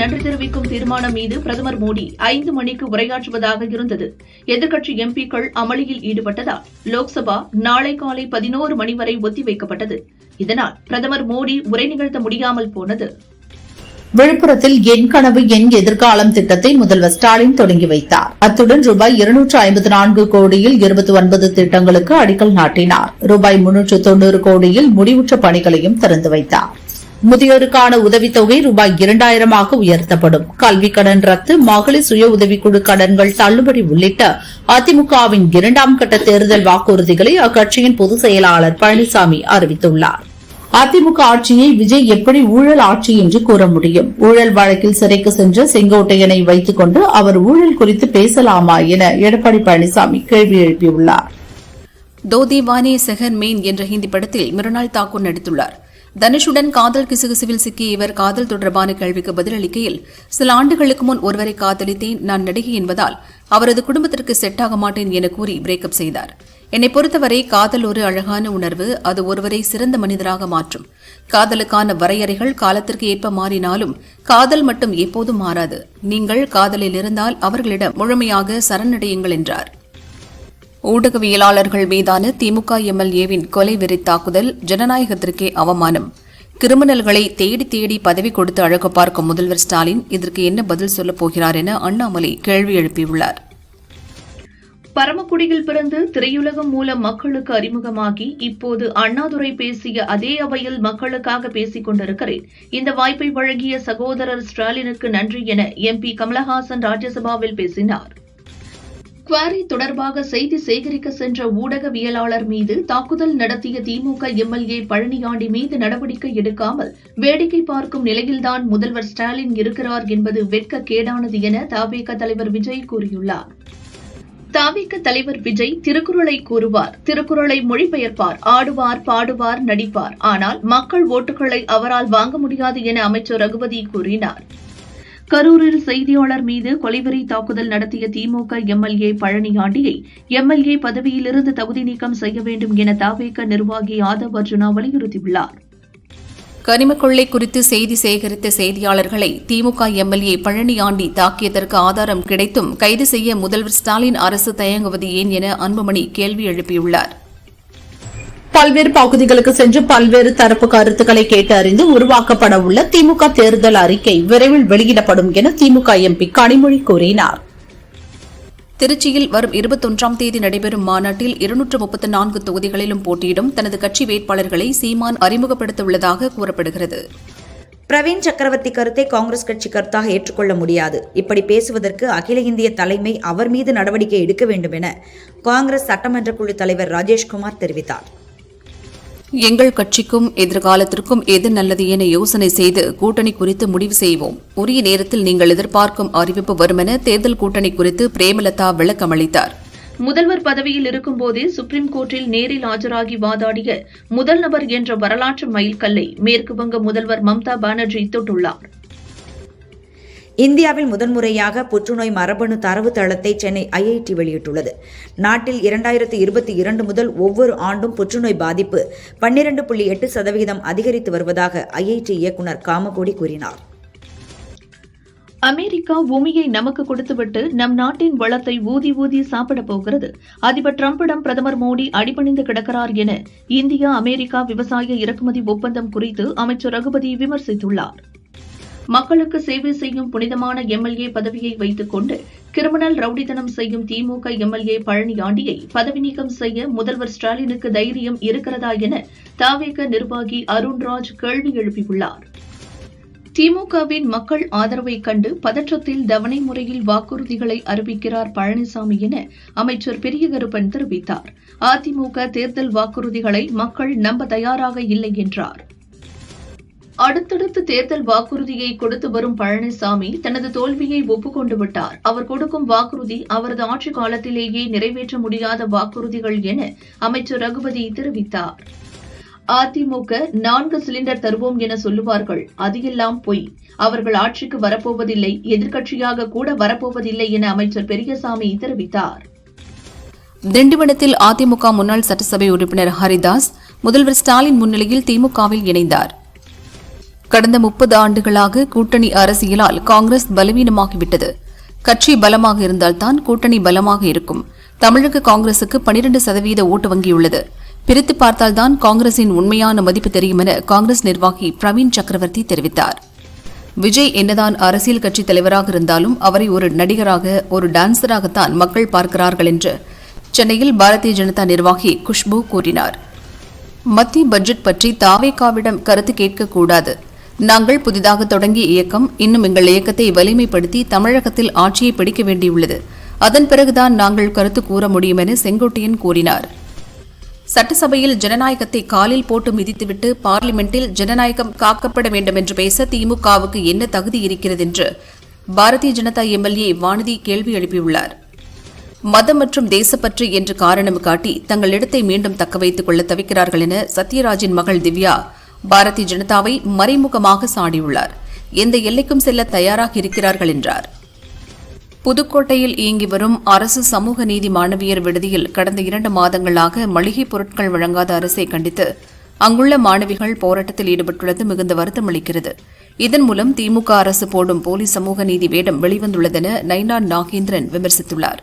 நன்றி தெரிவிக்கும் தீர்மானம் மீது பிரதமர் மோடி 5 மணிக்கு உரையாற்றுவதாக இருந்தது. எதிர்க்கட்சி எம்பிக்கள் அமளியில் ஈடுபட்டதால் லோக்சபா நாளை காலை 11 மணி வரை ஒத்திவைக்கப்பட்டது. இதனால் பிரதமர் மோடி உரை நிகழ்த்த முடியாமல் போனது. விழுப்புரத்தில் என் கனவு என் எதிர்காலம் திட்டத்தை முதல்வர் ஸ்டாலின் தொடங்கி வைத்தார். அத்துடன் ரூபாய் 254 கோடியில் 29 திட்டங்களுக்கு அடிக்கல் நாட்டினார். ரூபாய் 390 கோடியில் முடிவுற்ற பணிகளையும் திறந்து வைத்தார். முதியோருக்கான உதவித்தொகை ரூபாய் 2000 உயர்த்தப்படும். கல்விக் கடன் ரத்து, மகளிர் சுய உதவிக்குழு கடன்கள் தள்ளுபடி உள்ளிட்ட அதிமுகவின் 2ஆம் கட்ட தேர்தல் வாக்குறுதிகளை அக்கட்சியின் பொதுச் செயலாளர் பழனிசாமி அறிவித்துள்ளார். அதிமுக ஆட்சியை விஜய் எப்படி ஊழல் ஆட்சி என்று கூற முடியும்? ஊழல் வழக்கில் சிறைக்கு சென்ற செங்கோட்டையனை வைத்துக் கொண்டு அவர் ஊழல் குறித்து பேசலாமா என எடப்பாடி பழனிசாமி கேள்வி எழுப்பியுள்ளார். தோ தீவானே செகர் மெயின் என்ற ஹிந்தி படத்தில் மிருனால் தாக்கூர் நடித்துள்ளார். தனுஷுடன் காதல் கிசுகிசுவில் சிக்கிய இவர் காதல் தொடர்பான கேள்விக்கு பதிலளிக்கையில், சில ஆண்டுகளுக்கு முன் ஒருவரை காதலித்தேன், நான் நடிகை என்பதால் அவரது குடும்பத்திற்கு செட் ஆக மாட்டேன் என கூறி பிரேக்கப் செய்தார். என்னை பொறுத்தவரை காதல் ஒரு அழகான உணர்வு, அது ஒருவரை சிறந்த மனிதராக மாற்றும். காதலுக்கான வரையறைகள் காலத்திற்கு ஏற்ப மாறினாலும் காதல் மட்டும் எப்போதும் மாறாது. நீங்கள் காதலில் இருந்தால் அவர்களிடம் முழுமையாக சரணடையுங்கள் என்றார். ஊடகவியலாளர்கள் மீதான திமுக எம்எல்ஏவின் கொலை வெறி தாக்குதல் ஜனநாயகத்திற்கே அவமானம். கிரிமினல்களை தேடி தேடி பதவி கொடுத்து அழகு பார்க்கும் முதல்வர் ஸ்டாலின் இதற்கு என்ன பதில் சொல்லப் போகிறார் என அண்ணாமலை கேள்வி எழுப்பியுள்ளார். பரமக்குடியில் பிறந்து திரையுலகம் மூலம் மக்களுக்கு அறிமுகமாகி இப்போது அண்ணாதுரை பேசிய அதே அவையில் மக்களுக்காக பேசிக் கொண்டிருக்கிறேன். இந்த வாய்ப்பை வழங்கிய சகோதரர் ஸ்டாலினுக்கு நன்றி என எம்பி கமலஹாசன் ராஜ்யசபாவில் பேசினார். குவாரி தொடர்பாக செய்தி சேகரிக்க சென்ற ஊடகவியலாளர் மீது தாக்குதல் நடத்திய திமுக எம்எல்ஏ பழனியாண்டி மீது நடவடிக்கை எடுக்காமல் வேடிக்கை பார்க்கும் நிலையில்தான் முதல்வர் ஸ்டாலின் இருக்கிறார் என்பது வெட்கக்கேடானது என தவிக தலைவர் விஜய் கூறியுள்ளார். தவிக தலைவர் விஜய் திருக்குறளை கூறுவார், திருக்குறளை மொழிபெயர்ப்பார், ஆடுவார், பாடுவார், நடிப்பார். ஆனால் மக்கள் ஓட்டுகளை அவரால் வாங்க முடியாது என அமைச்சர் ரகுபதி கூறினார். கரூரில் செய்தியாளர் மீது கொலைவெறி தாக்குதல் நடத்திய திமுக எம்எல்ஏ பழனியாண்டியை எம்எல்ஏ பதவியிலிருந்து தகுதி நீக்கம் செய்ய வேண்டும் என தவிக நிர்வாகி ஆதவ் அர்ஜுனா வலியுறுத்தியுள்ளார். கனிம கொள்ளை குறித்து செய்தி சேகரித்த செய்தியாளர்களை திமுக எம்எல்ஏ பழனியாண்டி தாக்கியதற்கு ஆதாரம் கிடைத்தும் கைது செய்ய முதல்வர் ஸ்டாலின் அரசு தயங்குவது ஏன் என அன்புமணி கேள்வி எழுப்பியுள்ளார். பல்வேறு பகுதிகளுக்கு சென்று பல்வேறு தரப்பு கருத்துக்களை கேட்டு அறிந்து உருவாக்கப்பட உள்ள திமுக தேர்தல் அறிக்கை விரைவில் வெளியிடப்படும் என திமுக எம்பி கனிமொழி கூறினார். திருச்சியில் வரும் 21ஆம் தேதி நடைபெறும் மாநாட்டில் 234 தொகுதிகளிலும் போட்டியிடும் தனது கட்சி வேட்பாளர்களை சீமான் அறிமுகப்படுத்த உள்ளதாக கூறப்படுகிறது. பிரவீன் சக்கரவர்த்தி கருத்தை காங்கிரஸ் கட்சி கருத்தாக ஏற்றுக்கொள்ள முடியாது. இப்படி பேசுவதற்கு அகில இந்திய தலைமை அவர் மீது நடவடிக்கை எடுக்க வேண்டும் என காங்கிரஸ் சட்டமன்ற குழு தலைவர் ராஜேஷ்குமார் தெரிவித்தார். எங்கள் கட்சிக்கும் எதிர்காலத்திற்கும் எது நல்லது என யோசனை செய்து கூட்டணி குறித்து முடிவு செய்வோம். உரிய நேரத்தில் நீங்கள் எதிர்பார்க்கும் அறிவிப்பு வரும் என தேர்தல் கூட்டணி குறித்து பிரேமலதா விளக்கமளித்தார். முதல்வர் பதவியில் இருக்கும்போதே சுப்ரீம் கோர்ட்டில் நேரில் ஆஜராகி வாதாடிய முதல் நபர் என்ற வரலாற்று மைல்கல்லை மேற்கு வங்க முதல்வர் மம்தா பானர்ஜி தொட்டுள்ளார். இந்தியாவில் முதன்முறையாக புற்றுநோய் மரபணு தரவு தளத்தை சென்னை ஐஐடி வெளியிட்டுள்ளது. நாட்டில் 2022 முதல் ஒவ்வொரு ஆண்டும் புற்றுநோய் பாதிப்பு 12.8% அதிகரித்து வருவதாக ஐஐடி இயக்குநர் காமகோடி கூறினார். அமெரிக்கா பூமியை நமக்கு கொடுத்துவிட்டு நம் நாட்டின் வளத்தை ஊதி ஊதி சாப்பிடப் போகிறது. அதிபர் டிரம்பிடம் பிரதமர் மோடி அடிபணிந்து கிடக்கிறார் என இந்தியா அமெரிக்கா விவசாய இறக்குமதி ஒப்பந்தம் குறித்து அமைச்சர் ரகுபதி விமர்சித்துள்ளார். மக்களுக்கு சேவை செய்யும் புனிதமான எம்எல்ஏ பதவியை வைத்துக் கொண்டு கிரிமினல் ரவுடித்தனம் செய்யும் திமுக எம்எல்ஏ பழனியாண்டியை பதவி நீக்கம் செய்ய முதல்வர் ஸ்டாலினுக்கு தைரியம் இருக்கிறதா என தவிக நிர்வாகி அருண்ராஜ் கேள்வி எழுப்பியுள்ளார். திமுகவின் மக்கள் ஆதரவை கண்டு பதற்றத்தில் தவணை முறையில் வாக்குறுதிகளை அறிவிக்கிறார் பழனிசாமி என அமைச்சர் பெரியகருப்பன் தெரிவித்தார். அதிமுக தேர்தல் வாக்குறுதிகளை மக்கள் நம்ப தயாராக இல்லை என்றார். அடுத்தடுத்து தேர்தல் வாக்குறுதியை கொடுத்து வரும் பழனிசாமி தனது தோல்வியை ஒப்புக்கொண்டு விட்டார். அவர் கொடுக்கும் வாக்குறுதி அவரது ஆட்சிக் காலத்திலேயே நிறைவேற்ற முடியாத வாக்குறுதிகள் என அமைச்சர் ரகுபதி தெரிவித்தார். அதிமுக 4 சிலிண்டர் தருவோம் என சொல்லுவார்கள், அது எல்லாம் பொய். அவர்கள் ஆட்சிக்கு வரப்போவதில்லை, எதிர்க்கட்சியாக கூட வரப்போவதில்லை என அமைச்சர் பெரியசாமி தெரிவித்தார். திண்டிவனத்தில் அதிமுக முன்னாள் சட்டசபை உறுப்பினர் ஹரிதாஸ் முதல்வர் ஸ்டாலின் முன்னிலையில் திமுகவில் இணைந்தார். கடந்த 30 ஆண்டுகளாக கூட்டணி அரசியலால் காங்கிரஸ் பலவீனமாகிவிட்டது. கட்சி பலமாக இருந்தால்தான் கூட்டணி பலமாக இருக்கும். தமிழக காங்கிரசுக்கு 12% ஓட்டு வங்கியுள்ளது. பிரித்து பார்த்தால்தான் காங்கிரசின் உண்மையான மதிப்பு தெரியும் என காங்கிரஸ் நிர்வாகி பிரவீன் சக்கரவர்த்தி தெரிவித்தார். விஜய் என்னதான் அரசியல் கட்சித் தலைவராக இருந்தாலும் அவரை ஒரு நடிகராக, ஒரு டான்சராகத்தான் மக்கள் பார்க்கிறார்கள் என்று சென்னையில் பாரதிய ஜனதா நிர்வாகி குஷ்பு கூறினார். மத்திய பட்ஜெட் பற்றி தாவேகாவிடம் கருத்து கேட்கக்கூடாது. நாங்கள் புதிதாக தொடங்கிய இயக்கம் இன்னும் எங்கள் இயக்கத்தை வலிமைப்படுத்தி தமிழகத்தில் ஆட்சியை பிடிக்க வேண்டியுள்ளது. அதன் பிறகுதான் நாங்கள் கருத்து கூற முடியும் என செங்கோட்டையன் கூறினார். சட்டசபையில் ஜனநாயகத்தை காலில் போட்டு மிதித்துவிட்டு பார்லிமெண்டில் ஜனநாயகம் காக்கப்பட வேண்டும் என்று பேச திமுகவுக்கு என்ன தகுதி இருக்கிறது என்று பாரதிய ஜனதா எம்எல்ஏ வானதி கேள்வி எழுப்பியுள்ளார். மதம் மற்றும் தேசப்பற்று என்று காரணம் காட்டி தங்கள் இடத்தை மீண்டும் தக்கவைத்துக் கொள்ள தவிக்கிறார்கள் என சத்யராஜின் மகள் திவ்யா பாரதிய ஜனதாவை மறைமுகமாக சாடியுள்ளார். எந்த எல்லைக்கும் செல்ல தயாராக இருக்கிறார்கள் என்றார். புதுக்கோட்டையில் இயங்கி வரும் அரசு சமூக நீதி மாணவியர் விடுதியில் கடந்த 2 மாதங்களாக மளிகைப் பொருட்கள் வழங்காத அரசை கண்டித்து அங்குள்ள மாணவிகள் போராட்டத்தில் ஈடுபட்டுள்ளது மிகுந்த வருத்தம் அளிக்கிறது. இதன் மூலம் திமுக அரசு போடும் போலி சமூக நீதி வேடம் வெளிவந்துள்ளதென நயினார் நாகேந்திரன் விமர்சித்துள்ளார்.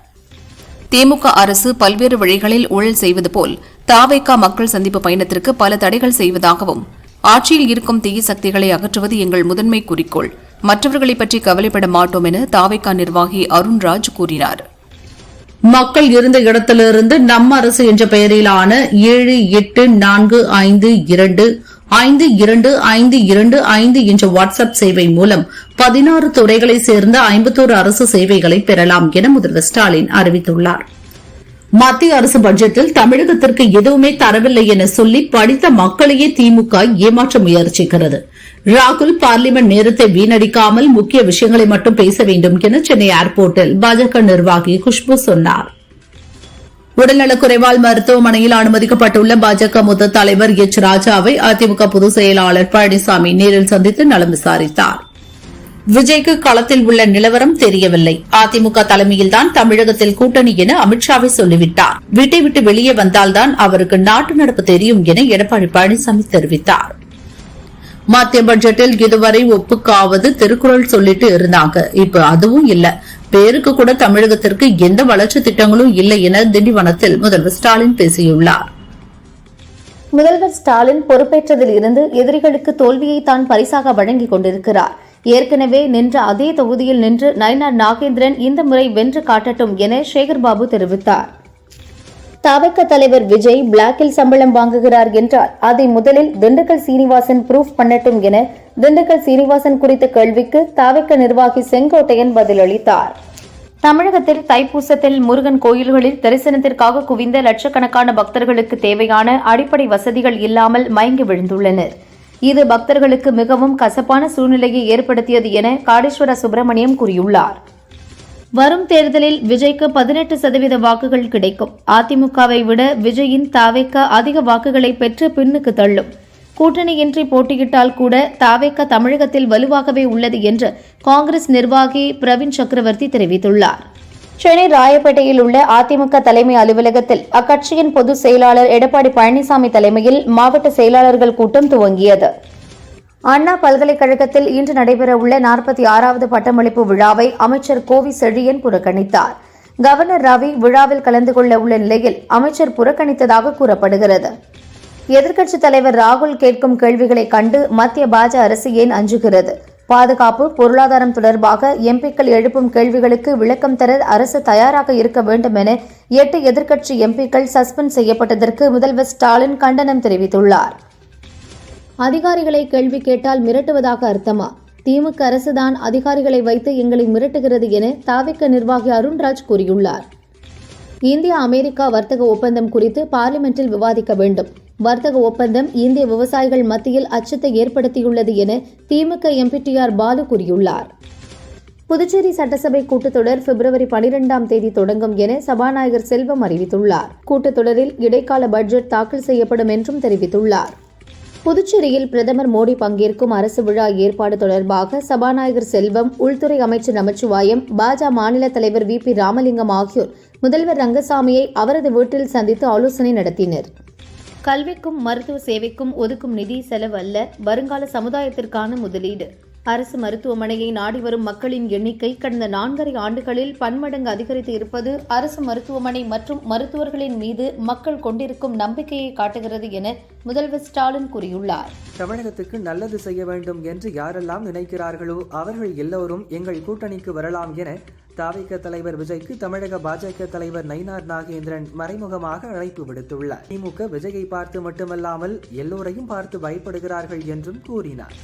திமுக அரசு பல்வேறு வழிகளில் ஊழல் செய்வது போல் தாவேகா மக்கள் சந்திப்பு பயணத்திற்கு பல தடைகள் செய்வதாகவும், ஆட்சியில் இருக்கும் தீய சக்திகளை அகற்றுவது எங்கள் முதன்மை குறிக்கோள், மற்றவர்களை பற்றி கவலைப்பட மாட்டோம் என தாவேகா நிர்வாகி அருண்ராஜ் கூறினார். மக்கள் இருந்த இடத்திலிருந்து நம்ம அரசு என்ற பெயரிலான 7845252525 என்ற வாட்ஸ்அப் சேவை மூலம் 16 துறைகளைச் சேர்ந்த 51 அரசு சேவைகளை பெறலாம் என முதல்வர் ஸ்டாலின் அறிவித்துள்ளார். மத்திய அரசு பட்ஜெட்டில் தமிழகத்திற்கு எதுவுமே தரவில்லை என சொல்லி படித்த மக்களையே திமுக ஏமாற்ற முயற்சிக்கிறது. ராகுல் பார்லிமெண்ட் நேரத்தை வீணடிக்காமல் முக்கிய விஷயங்களை மட்டும் பேச வேண்டும் என சென்னை ஏர்போர்ட்டில் பாஜக நிர்வாகி குஷ்பு சொன்னார். உடல்நலக்குறைவால் மருத்துவமனையில் அனுமதிக்கப்பட்டுள்ள பாஜக மூத்த தலைவர் எச் ராஜாவை அதிமுக பொதுச் செயலாளர் பழனிசாமி நேரில் சந்தித்து நலம் விசாரித்தார். விஜய்க்கு களத்தில் உள்ள நிலவரம் தெரியவில்லை. அதிமுக தலைமையில்தான் தமிழகத்தில் கூட்டணி என அமித்ஷாவை சொல்லிவிட்டார். வீட்டை விட்டு வெளியே வந்தால்தான் அவருக்கு நாட்டு நடப்பு தெரியும் என எடப்பாடி பழனிசாமி தெரிவித்தார். மத்திய பட்ஜெட்டில் இதுவரை ஒப்புக்காவது திருக்குறள் சொல்லிட்டு இருந்தாங்க. இப்ப அதுவும் இல்ல. பேருக்கு கூட தமிழகத்திற்கு எந்த வளர்ச்சி திட்டங்களும் இல்லை என திண்டிவனத்தில் முதல்வர் ஸ்டாலின் பேசியுள்ளார். முதல்வர் ஸ்டாலின் பொறுப்பேற்றதில் இருந்து எதிரிகளுக்கு தோல்வியை தான் பரிசாக வழங்கிக் கொண்டிருக்கிறார். ஏற்கனவே நின்ற அதே தொகுதியில் நின்று நயினார் நாகேந்திரன் இந்த முறை வென்று காட்டட்டும் என சேகர்பாபு தெரிவித்தார். தவிக தலைவர் விஜய் பிளாக்கில் சம்பளம் வாங்குகிறார் என்றால் அதை முதலில் திண்டுக்கல் சீனிவாசன் ப்ரூஃப் பண்ணட்டும் என திண்டுக்கல் சீனிவாசன் குறித்த கேள்விக்கு தவிக நிர்வாகி செங்கோட்டையன் பதிலளித்தார். தமிழகத்தில் தைப்பூசத்தில் முருகன் கோயில்களில் தரிசனத்திற்காக குவிந்த லட்சக்கணக்கான பக்தர்களுக்கு தேவையான அடிப்படை வசதிகள் இல்லாமல் மயங்கி விழுந்துள்ளனர். இது பக்தர்களுக்கு மிகவும் கசப்பான சூழ்நிலையை ஏற்படுத்தியது என காடேஸ்வர சுப்பிரமணியம் கூறியுள்ளார். வரும் தேர்தலில் விஜய்க்கு 18% வாக்குகள் கிடைக்கும். அதிமுகவை விட விஜயின் தாவேக அதிக வாக்குகளை பெற்று பின்னுக்கு தள்ளும். கூட்டணியின்றி போட்டியிட்டால் கூட தாவேக தமிழகத்தில் வலுவாகவே உள்ளது என்று காங்கிரஸ் நிர்வாகி பிரவீன் சக்கரவர்த்தி தெரிவித்துள்ளார். சென்னை ராயப்பேட்டையில் உள்ள அதிமுக தலைமை அலுவலகத்தில் அக்கட்சியின் பொதுச் செயலாளர் எடப்பாடி பழனிசாமி தலைமையில் மாவட்ட செயலாளர்கள் கூட்டம் துவங்கியது. அண்ணா பல்கலைக்கழகத்தில் இன்று நடைபெறவுள்ள 46வது பட்டமளிப்பு விழாவை அமைச்சர் கோவி செழியன் புறக்கணித்தார். கவர்னர் ரவி விழாவில் கலந்து கொள்ள உள்ள நிலையில் அமைச்சர் புறக்கணித்ததாக கூறப்படுகிறது. எதிர்க்கட்சித் தலைவர் ராகுல் கேட்கும் கேள்விகளை கண்டு மத்திய பாஜக அரசு ஏன் அஞ்சுகிறது? பாதுகாப்பு, பொருளாதாரம் தொடர்பாக எம்பிக்கள் எழுப்பும் கேள்விகளுக்கு விளக்கம் தர அரசு தயாராக இருக்க வேண்டும் என 8 எதிர்க்கட்சி எம்பிக்கள் சஸ்பெண்ட் செய்யப்பட்டதற்கு முதல்வர் ஸ்டாலின் கண்டனம் தெரிவித்துள்ளார். அதிகாரிகளை கேள்வி கேட்டால் மிரட்டுவதாக அர்த்தமா? திமுக அரசுதான் அதிகாரிகளை வைத்து எங்களை மிரட்டுகிறது என தவிக நிர்வாகி அருண்ராஜ் கூறியுள்ளார். இந்தியா அமெரிக்கா வர்த்தக ஒப்பந்தம் குறித்து பார்லிமெண்டில் விவாதிக்க வேண்டும். வர்த்தக ஒப்பந்தம் இந்திய விவசாயிகள் மத்தியில் அச்சத்தை ஏற்படுத்தியுள்ளது என திமுக எம்பி டி.ஆர். பாலு கூறியுள்ளார். புதுச்சேரி சட்டசபை கூட்டத்தொடர் பிப்ரவரி 12ஆம் தேதி தொடங்கும் என சபாநாயகர் செல்வம் அறிவித்துள்ளார். கூட்டத்தொடரில் இடைக்கால பட்ஜெட் தாக்கல் செய்யப்படும் என்றும் தெரிவித்துள்ளார். புதுச்சேரியில் பிரதமர் மோடி பங்கேற்கும் அரசு விழா ஏற்பாடு தொடர்பாக சபாநாயகர் செல்வம், உள்துறை அமைச்சர் நமச்சிவாயம், பாஜக மாநில தலைவர் வி.பி. ராமலிங்கம் ஆகியோர் முதல்வர் ரங்கசாமியை அவரது வீட்டில் சந்தித்து ஆலோசனை நடத்தினர். கல்விக்கும் மருத்துவ சேவைக்கும் ஒதுக்கும் நிதி செலவு அல்ல, வருங்கால சமுதாயத்திற்கான முதலீடு. அரசு மருத்துவமனையை நாடி வரும் மக்களின் எண்ணிக்கை கடந்த 4.5 ஆண்டுகளில் பன்மடங்கு அதிகரித்து இருப்பது அரசு மருத்துவமனை மற்றும் மருத்துவர்களின் மீது மக்கள் கொண்டிருக்கும் நம்பிக்கையை காட்டுகிறது என முதல்வர் ஸ்டாலின் கூறியுள்ளார். தமிழகத்துக்கு நல்லது செய்ய வேண்டும் என்று யாரெல்லாம் நினைக்கிறார்களோ அவர்கள் எல்லோரும் எங்கள் கூட்டணிக்கு வரலாம் என தாவேக தலைவர் விஜய்க்கு தமிழக பாஜக தலைவர் நயினார் நாகேந்திரன் மறைமுகமாக அழைப்பு விடுத்துள்ளார். திமுக விஜயை பார்த்து மட்டுமல்லாமல் எல்லோரையும் பார்த்து பயப்படுகிறார்கள் என்றும் கூறினார்.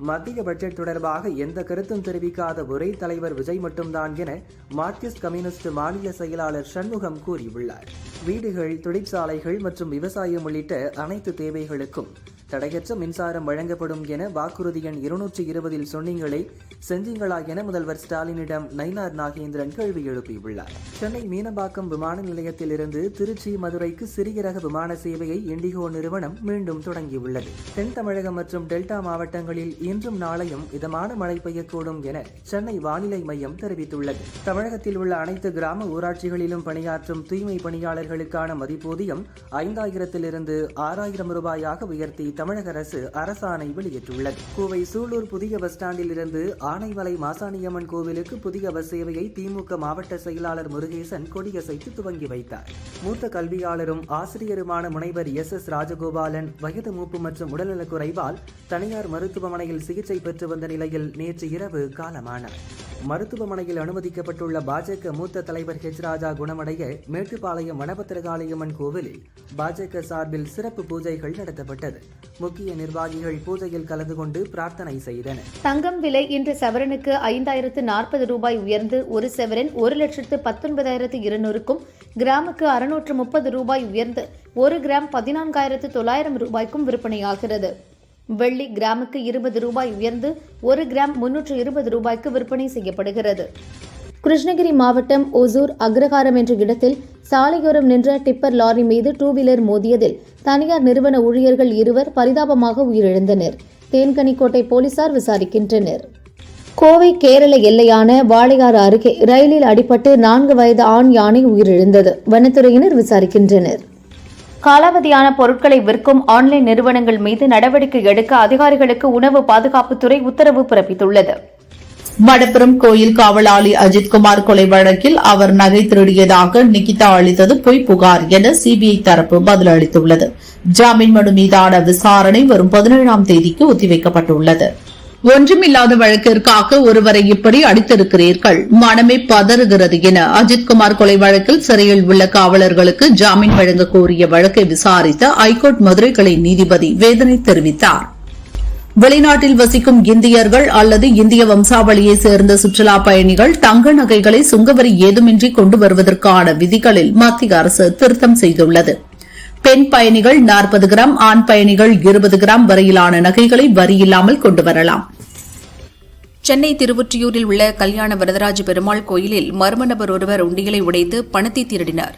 மத்திய பட்ஜெட் தொடர்பாக எந்த கருத்தும் தெரிவிக்காத ஒரே தலைவர் விஜய் மட்டும்தான் என மார்க்சிஸ்ட் கம்யூனிஸ்ட் மாநில செயலாளர் சண்முகம் கூறியுள்ளார். வீடுகள், தொழிற்சாலைகள் மற்றும் விவசாயம் உள்ளிட்ட அனைத்து தேவைகளுக்கும் தடையற்ற மின்சாரம் வழங்கப்படும் என வாக்குறுதி எண் 220 சொன்னீங்களே, செஞ்சீங்களா என முதல்வர் ஸ்டாலினிடம் நயினார் நாகேந்திரன் கேள்வி எழுப்பியுள்ளார். சென்னை மீனம்பாக்கம் விமான நிலையத்திலிருந்து திருச்சி, மதுரைக்கு சிறிய ரக விமான சேவையை இண்டிகோ நிறுவனம் மீண்டும் தொடங்கியுள்ளது. தென் தமிழகம் மற்றும் டெல்டா மாவட்டங்களில் இன்றும் நாளையும் மிதமான மழை பெய்யக்கூடும் என சென்னை வானிலை மையம் தெரிவித்துள்ளது. தமிழகத்தில் உள்ள அனைத்து கிராம ஊராட்சிகளிலும் பணியாற்றும் தூய்மை பணியாளர்களுக்கான மதிப்பூதியம் 5000 6000 ரூபாயாக உயர்த்தி தமிழக அரசு அரசாணை வெளியிட்டுள்ளது. கோவை சூலூர் புதிய பஸ் ஸ்டாண்டில் இருந்து ஆனைமலை மாசாணியம்மன் கோவிலுக்கு புதிய பஸ் சேவையை திமுக மாவட்ட செயலாளர் முருகேசன் கொடியசைத்து துவங்கி வைத்தார். மூத்த கல்வியாளரும் ஆசிரியருமான முனைவர் SS ராஜகோபாலன் வயது மூப்பு மற்றும் உடல்நலக் குறைவால் தனியார் மருத்துவமனையில் சிகிச்சை பெற்று வந்த நிலையில் நேற்று இரவு காலமானார். மருத்துவமனையில் அனுமதிக்கப்பட்டுள்ள பாஜக மூத்த தலைவர் ராஜா குணமடைய மேட்டுப்பாளையம் வனபத்திரகாளியம்மன் கோவிலில் பாஜக சார்பில் சிறப்பு பூஜைகள் நடத்தப்பட்டது. முக்கிய நிர்வாகிகள் பூஜையில் கலந்து கொண்டு பிரார்த்தனை செய்தனர். தங்கம் விலை இன்று சவரனுக்கு 5040 ரூபாய் உயர்ந்து ஒரு சவரன் 1,19,200க்கும், கிராமுக்கு 630 ரூபாய் உயர்ந்து 1 கிராம் 14,900 ரூபாய்க்கும் விற்பனையாகிறது. வெள்ளி கிராமுக்கு 20 ரூபாய் உயர்ந்து 1 கிராம் 320 ரூபாய்க்கு விற்பனை செய்யப்படுகிறது. கிருஷ்ணகிரி மாவட்டம் ஒசூர் அக்ரஹாரம் என்ற இடத்தில் சாலையோரம் நின்ற டிப்பர் லாரி மீது 2 வீலர் மோதியதில் தனியார் நிறுவன ஊழியர்கள் 2 பரிதாபமாக உயிரிழந்தனர். தேன்கனிக்கோட்டை போலீசார் விசாரிக்கின்றனர். கோவை கேரள எல்லையான வாளையாறு அருகே ரயிலில் அடிபட்டு 4 வயது ஆண் யானை உயிரிழந்தது. வனத்துறையினர் விசாரிக்கின்றனர். காலாவதியான பொருட்களை விற்கும் ஆன்லைன் நிறுவனங்கள் மீது நடவடிக்கை எடுக்க அதிகாரிகளுக்கு உணவு பாதுகாப்புத்துறை உத்தரவு பிறப்பித்துள்ளது. மடப்புரம் கோயில் காவலாளி அஜித்குமார் கொலை வழக்கில் அவர் நகை திருடியதாக நிகிதா அளித்தது பொய் புகார் என சிபிஐ தரப்பு பதிலளித்துள்ளது. ஜாமீன் மனு மீதான விசாரணை வரும் 17ஆம் தேதிக்கு ஒத்திவைக்கப்பட்டுள்ளது. ஒன்றுமில்லாத வழக்கிற்காக ஒருவரை இப்படி அடித்திருக்கிறீர்கள், மனமே பதறுகிறது என அஜித்குமார் கொலை வழக்கில் சிறையில் உள்ள காவலர்களுக்கு ஜாமீன் வழங்க கோரிய வழக்கை விசாரித்த ஐகோர்ட் மதுரை கிளை நீதிபதி வேதனை தெரிவித்தார். வெளிநாட்டில் வசிக்கும் இந்தியர்கள் அல்லது இந்திய வம்சாவளியைச் சேர்ந்த சுற்றுலா பயணிகள் தங்க நகைகளை சுங்கவரி ஏதுமின்றி கொண்டு வருவதற்கான விதிகளில் மத்திய அரசு திருத்தம் செய்துள்ளது. பெண் பயணிகள் 40 கிராம், ஆண் பயணிகள் 20 கிராம் வரையிலான நகைகளை வரியில்லாமல் கொண்டு வரலாம். சென்னை திருவொற்றியூரில் உள்ள கல்யாண வரதராஜ பெருமாள் கோயிலில் மர்ம நபர் ஒருவர் உண்டியலை உடைத்து பணத்தை திருடினார்.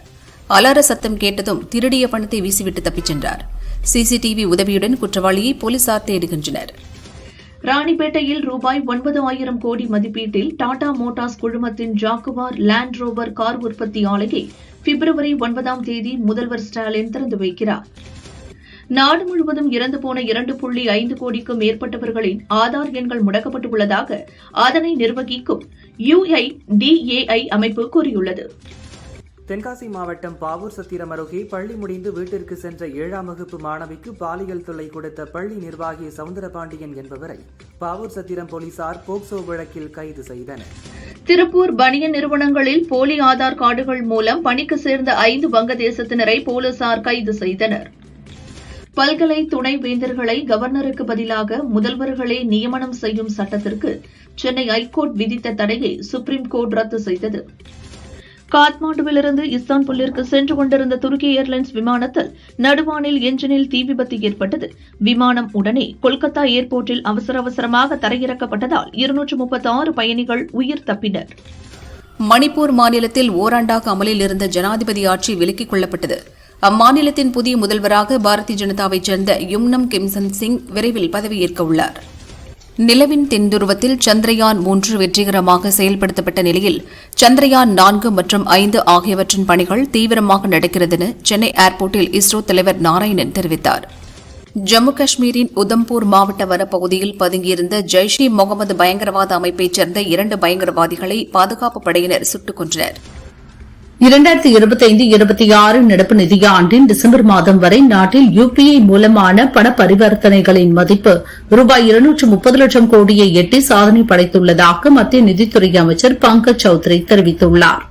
அலார சத்தம் கேட்டதும் திருடிய பணத்தை வீசிவிட்டு தப்பிச் சென்றார். சிசிடிவி உதவியுடன் குற்றவாளியை போலீசார் தேடுகின்றனர். ராணிப்பேட்டையில் ரூபாய் 9,000 கோடி மதிப்பீட்டில் டாடா மோட்டார்ஸ் குழுமத்தின் ஜாகுவார் லேண்ட் ரோவர் கார் உற்பத்தி ஆலையை பிப்ரவரி 9ஆம் தேதி முதல்வர் ஸ்டாலின் திறந்து வைக்கிறார். நாடு முழுவதும் இறந்து போன 2.5 கோடிக்கும் மேற்பட்டவர்களின் ஆதார் எண்கள் முடக்கப்பட்டுள்ளதாக அதனை நிர்வகிக்கும் UIDAI அமைப்பு கூறியுள்ளது. தென்காசி மாவட்டம் பாவூர் சத்திரம் அருகே பள்ளி முடிந்து வீட்டிற்கு சென்ற 7ஆம் வகுப்பு மாணவிக்கு பாலியல் தொல்லை கொடுத்த பள்ளி நிர்வாகி சவுந்தரபாண்டியன் என்பவரை பாவூர் சத்திரம் போலீசார் போக்சோ வழக்கில் கைது செய்தனர். திருப்பூர் பனியன் நிறுவனங்களில் போலி ஆதார் கார்டுகள் மூலம் பணிக்கு சேர்ந்த 5 வங்கதேசத்தினரை போலீசார் கைது செய்தனர். பல்கலை துணை வேந்தர்களை கவர்னருக்கு பதிலாக முதல்வர்களே நியமனம் செய்யும் சட்டத்திற்கு சென்னை ஐகோர்ட் விதித்த தடையை சுப்ரீம் கோர்ட் ரத்து செய்தது. காத்மாண்டுவிலிருந்து இஸ்தான்புல்லிற்கு சென்று கொண்டிருந்த துருக்கி ஏர்லைன்ஸ் விமானத்தில் நடுவானில் என்ஜினில் தீ விபத்து ஏற்பட்டது. விமானம் உடனே கொல்கத்தா ஏர்போர்ட்டில் அவசரமாக தரையிறக்கப்பட்டதால் 236 பயணிகள் உயிர் தப்பினர். மணிப்பூர் மாநிலத்தில் ஓராண்டாக அமலில் இருந்த ஜனாதிபதி ஆட்சி விலக்கிக் கொள்ளப்பட்டது. அம்மாநிலத்தின் புதிய முதல்வராக பாரதிய ஜனதாவைச் சேர்ந்த யும்னம் கிம்சன் சிங் விரைவில் பதவியேற்க உள்ளார். நிலவின் தென்துருவத்தில் சந்திரயான் 3 வெற்றிகரமாக செயல்படுத்தப்பட்ட நிலையில் சந்திரயான் 4 மற்றும் 5 ஆகியவற்றின் பணிகள் தீவிரமாக நடக்கிறது என சென்னை ஏர்போர்ட்டில் இஸ்ரோ தலைவர் நாராயணன் தெரிவித்தார். ஜம்மு காஷ்மீரின் உதம்பூர் மாவட்ட வனப்பகுதியில் பதுங்கியிருந்த ஜெய்ஷ் இ முகமது பயங்கரவாத அமைப்பைச் சேர்ந்த 2 பயங்கரவாதிகளை பாதுகாப்பு படையினர் சுட்டுக் கொன்றனர். 2025-26 நடப்பு நிதியாண்டின் டிசம்பர் மாதம் வரை நாட்டில் யுபிஐ மூலமான பண பரிவர்த்தனைகளின் மதிப்பு ரூபாய் 230 லட்சம் கோடியை எட்டி சாதனை படைத்துள்ளதாக மத்திய நிதித்துறை அமைச்சர் பங்கஜ் சௌத்ரி தெரிவித்துள்ளார்.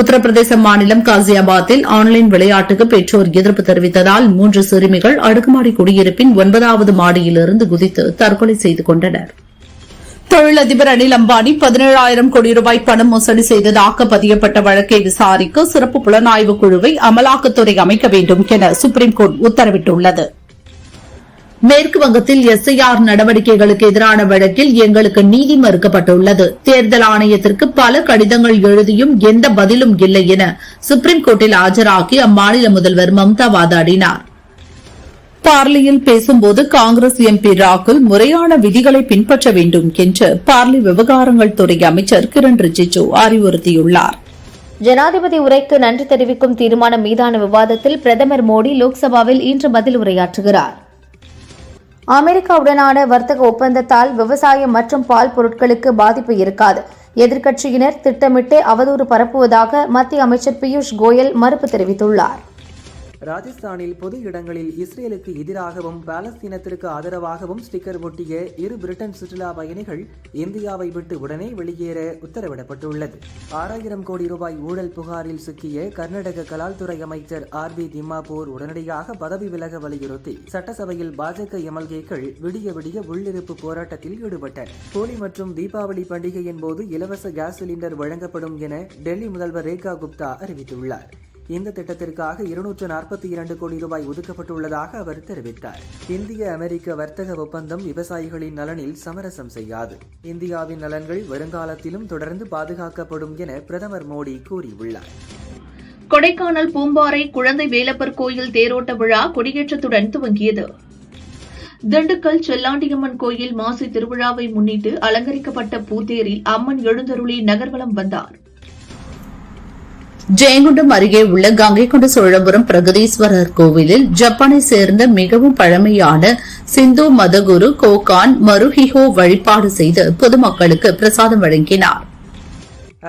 உத்தரப்பிரதேச மாநிலம் காசியாபாத்தில் ஆன்லைன் விளையாட்டுக்கு பெற்றோர் எதிர்ப்பு தெரிவித்ததால் 3 சிறுமிகள் அடுக்குமாடி குடியிருப்பின் 9வது மாடியிலிருந்து குதித்து தற்கொலை செய்து கொண்டனர். தொழிலதிபர் அனில் அம்பானி 17,000 கோடி ரூபாய் பணம் மோசடி செய்ததாக பதியப்பட்ட வழக்கை விசாரிக்க சிறப்பு புலனாய்வு குழுவை அமலாக்கத்துறை அமைக்க வேண்டும் என சுப்ரீம் கோர்ட் உத்தரவிட்டுள்ளது. மேற்கு வங்கத்தில் எஸ்ஐஆர் நடவடிக்கைகளுக்கு எதிரான வழக்கில் எங்களுக்கு நீதி மறுக்கப்பட்டுள்ளது. தேர்தல் ஆணையத்திற்கு பல கடிதங்கள் எழுதியும் எந்த பதிலும் இல்லை என சுப்ரீம் கோர்ட்டில் ஆஜராகி அம்மாநில முதல்வர் மம்தா வாதாடினார். பார்லியில் பேசும்போது காங்கிரஸ் எம்பி ராகுல் முறையான விதிகளை பின்பற்ற வேண்டும் என்று பார்லி விவகாரங்கள் துறை அமைச்சர் கிரண் ரிஜிஜு அறிவுறுத்தியுள்ளார். ஜனாதிபதி உரைக்கு நன்றி தெரிவிக்கும் தீர்மானம் மீதான விவாதத்தில் பிரதமர் மோடி லோக்சபாவில் இன்று பதில் உரையாற்றுகிறார். அமெரிக்காவுடனான வர்த்தக ஒப்பந்தத்தால் விவசாயம் மற்றும் பால் பொருட்களுக்கு பாதிப்பு இருக்காது. எதிர்க்கட்சியினர் திட்டமிட்டே அவதூறு பரப்புவதாக மத்திய அமைச்சர் பியூஷ் கோயல் மறுப்பு தெரிவித்துள்ளார். ராஜஸ்தானில் பொது இடங்களில் இஸ்ரேலுக்கு எதிராகவும் பாலஸ்தீனத்திற்கு ஆதரவாகவும் ஸ்டிக்கர் ஒட்டிய 2 பிரிட்டன் சுற்றுலா பயணிகள் இந்தியாவை விட்டு உடனே வெளியேற உத்தரவிடப்பட்டுள்ளது. 6,000 கோடி ரூபாய் ஊழல் புகாரில் சிக்கிய கர்நாடக கலால்துறை அமைச்சர் RB திம்மாபூர் உடனடியாக பதவி விலக வலியுறுத்தி சட்டசபையில் பாஜக எம்எல்ஏக்கள் விடிய உள்ளிருப்பு போராட்டத்தில் ஈடுபட்டனர். ஹோலி மற்றும் தீபாவளி பண்டிகையின் போது இலவச கேஸ் சிலிண்டர் வழங்கப்படும் என டெல்லி முதல்வர் ரேகா குப்தா அறிவித்துள்ளார். இந்த திட்டத்திற்காக 242 கோடி ரூபாய் ஒதுக்கப்பட்டுள்ளதாக அவர் தெரிவித்தார். இந்திய அமெரிக்க வர்த்தக ஒப்பந்தம் விவசாயிகளின் நலனில் சமரசம் செய்யாது. இந்தியாவின் நலன்கள் வருங்காலத்திலும் தொடர்ந்து பாதுகாக்கப்படும் என பிரதமர் மோடி கூறியுள்ளார். கொடைக்கானல் பூம்பாறை குழந்தை வேலப்பர் கோயில் தேரோட்ட விழா கொடியேற்றத்துடன் துவங்கியது. திண்டுக்கல் செல்லாண்டியம்மன் கோயில் மாசி திருவிழாவை முன்னிட்டு அலங்கரிக்கப்பட்ட பூத்தேரில் அம்மன் எழுந்தருளி நகர்வலம் வந்தார். ஜெயங்கொண்டம் அருகே உள்ள கங்கைகொண்ட சோழபுரம் பிரகதீஸ்வரர் கோவிலில் ஜப்பானை சேர்ந்த மிகவும் பழமையான சிந்து மதகுரு கோகான் மருஹிஹோ வழிபாடு செய்து பொதுமக்களுக்கு பிரசாதம் வழங்கினார்.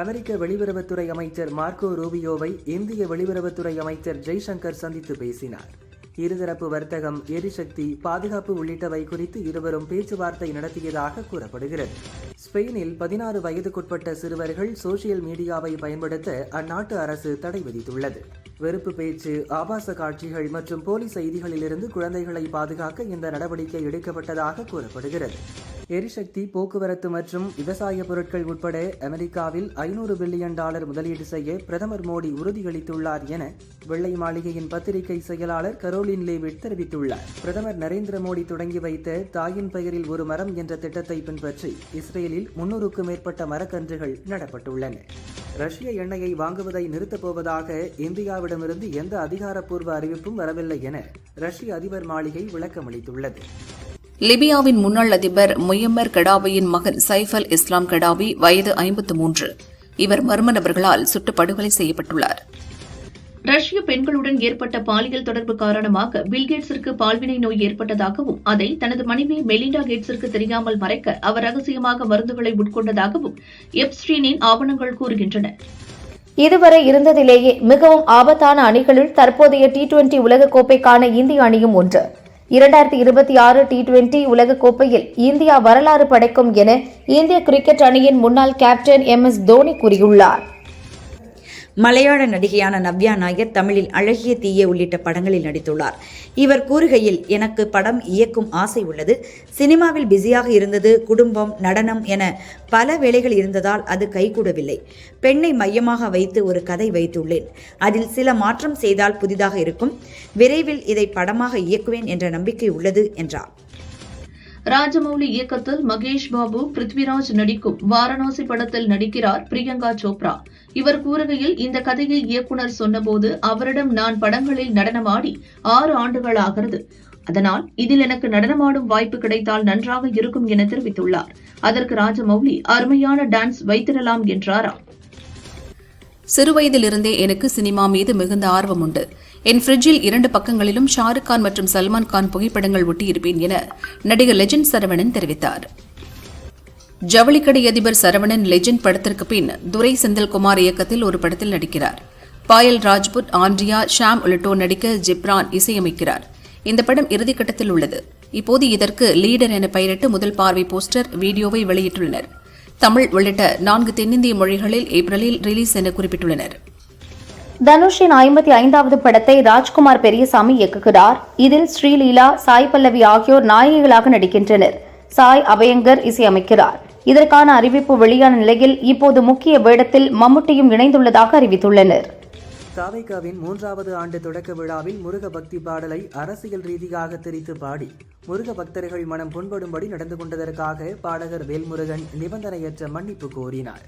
அமெரிக்க வெளியுறவுத்துறை அமைச்சர் மார்க்கோ ரூபியோவை இந்திய வெளியுறவுத்துறை அமைச்சர் ஜெய்சங்கர் சந்தித்து பேசினார். இருதரப்பு வர்த்தகம், எரிசக்தி, பாதுகாப்பு உள்ளிட்டவை குறித்து இருவரும் பேச்சுவார்த்தை நடத்தியதாக கூறப்படுகிறது. ஸ்பெயினில் 16 வயதுக்குட்பட்ட சிறுவர்கள் சோசியல் மீடியாவை பயன்படுத்த அந்நாட்டு அரசு தடை விதித்துள்ளது. வெறுப்பு பேச்சு, ஆபாச காட்சிகள் மற்றும் போலி செய்திகளிலிருந்து குழந்தைகளை பாதுகாக்க இந்த நடவடிக்கை எடுக்கப்பட்டதாக கூறப்படுகிறது. எரிசக்தி, போக்குவரத்து மற்றும் விவசாய பொருட்கள் உட்பட அமெரிக்காவில் $500 பில்லியன் முதலீடு செய்ய பிரதமர் மோடி உறுதியளித்துள்ளார் என வெள்ளை மாளிகையின் பத்திரிகை செயலாளர் கரோலின் லேவிட் தெரிவித்துள்ளார். பிரதமர் நரேந்திர மோடி தொடங்கி வைத்த தாயின் பெயரில் ஒரு மரம் என்ற திட்டத்தை பின்பற்றி இஸ்ரேலில் 300க்கும் மேற்பட்ட மரக்கன்றுகள் நடப்பட்டுள்ளன. ரஷ்ய எண்ணெயை வாங்குவதை நிறுத்தப் போவதாக இந்தியாவிடமிருந்து எந்த அதிகாரப்பூர்வ அறிவிப்பும் வரவில்லை என ரஷ்ய அதிபர் மாளிகை விளக்கமளித்துள்ளது. லிபியாவின் முன்னாள் அதிபர் முயம்மர் கடாபியின் மகன் சைஃப் அல் இஸ்லாம் கடாபி வயது 53. இவர் மர்ம நபர்களால் சுட்டு படுகொலை செய்யப்பட்டுள்ளார். ரஷ்ய பெண்களுடன் ஏற்பட்ட பாலியல் தொடர்பு காரணமாக பில்கேட்ஸிற்கு பால்வினை நோய் ஏற்பட்டதாகவும் அதை தனது மனைவி மெலிண்டா கேட்ஸிற்கு தெரியாமல் மறைக்க அவர் ரகசியமாக மருந்துகளை உட்கொண்டதாகவும் எப்ஸ்டீனின் ஆவணங்கள் கூறுகின்றன. இதுவரை இருந்ததிலேயே மிகவும் ஆபத்தான அணிகளில் தற்போதைய T20 உலகக்கோப்பைக்கான இந்திய அணியும் ஒன்று. 2026 T20 உலகக்கோப்பையில் இந்தியா வரலாறு படைக்கும் என இந்திய கிரிக்கெட் அணியின் முன்னாள் கேப்டன் MS தோனி கூறியுள்ளார். மலையாள நடிகையான நவ்யா நாயர் தமிழில் அழகிய தீய உள்ளிட்ட படங்களில் நடித்துள்ளார். இவர் கூறுகையில், எனக்கு படம் இயக்கும் ஆசை உள்ளது. சினிமாவில் பிஸியாக இருந்தது, குடும்பம், நடனம் என பல வேலைகள் இருந்ததால் அது கைகூடவில்லை. பெண்ணை மையமாக வைத்து ஒரு கதை வைத்துள்ளேன். அதில் சில மாற்றம் செய்தால் புதிதாக இருக்கும். விரைவில் இதை படமாக இயக்குவேன் என்ற நம்பிக்கை உள்ளது என்றார். ராஜமௌலி இயக்கத்தில் மகேஷ் பாபு, பிருத்விராஜ் நடிக்கும் வாரணாசி படத்தில் நடிக்கிறார் பிரியங்கா சோப்ரா. இவர் கூறுகையில், இந்த கதையை இயக்குனர் சொன்னபோது அவரிடம் நான் படங்களில் நடனமாடி 6 ஆண்டுகள் ஆகிறது. அதனால் இதில் எனக்கு நடனமாடும் வாய்ப்பு கிடைத்தால் நன்றாக இருக்கும் என தெரிவித்துள்ளார். அதற்கு ராஜமௌலி அருமையான டான்ஸ் வைத்திடலாம் என்றாராம். சிறுவயதிலிருந்தே எனக்கு சினிமா மீது மிகுந்த ஆர்வம் உண்டு. என் ஃப்ரிட்ஜில் 2 பக்கங்களிலும் ஷாருக் கான் மற்றும் சல்மான் கான் புகைப்படங்கள் ஒட்டியிருப்பேன் என நடிகர் லெஜண்ட் சரவணன் தெரிவித்தார். ஜவுளிக்கடை அதிபர் சரவணன் லெஜண்ட் படத்திற்கு பின் துரை செந்தில்குமார் இயக்கத்தில் ஒரு படத்தில் நடிக்கிறார். பாயல் ராஜ்புட், ஆண்ட்ரியா, ஷாம் உள்ளிட்டோர் நடிக்க ஜிப்ரான் இசையமைக்கிறார். இந்த படம் இறுதிக்கட்டத்தில் உள்ளது. இப்போது இதற்கு லீடர் என பெயரிட்டு முதல் பார்வை போஸ்டர், வீடியோவை வெளியிட்டுள்ளனர். தமிழ் உள்ளிட்ட 4 தென்னிந்திய மொழிகளில் ஏப்ரலில் ரிலீஸ் என குறிப்பிட்டுள்ளனர். தனுஷின் 55வது படத்தை ராஜ்குமார் பெரியசாமி இயக்குகிறார். இதில் ஸ்ரீலீலா, சாய் பல்லவி ஆகியோர் நாயகிகளாக நடிக்கின்றனர். சாய் அபயங்கர் இசையமைக்கிறார். இதற்கான அறிவிப்பு வெளியான நிலையில் இப்போது முக்கிய வேடத்தில் மம்முட்டியும் இணைந்துள்ளதாக அறிவித்துள்ளனர். தாவேகாவின் 3வது ஆண்டு தொடக்க விழாவில் முருக பக்தி பாடலை அரசியல் ரீதியாக திரித்து பாடி முருக பக்தர்கள் மனம் புண்படும்படி நடந்து கொண்டதற்காக பாடகர் வேல்முருகன் நிபந்தனையற்ற மன்னிப்பு கோரினார்.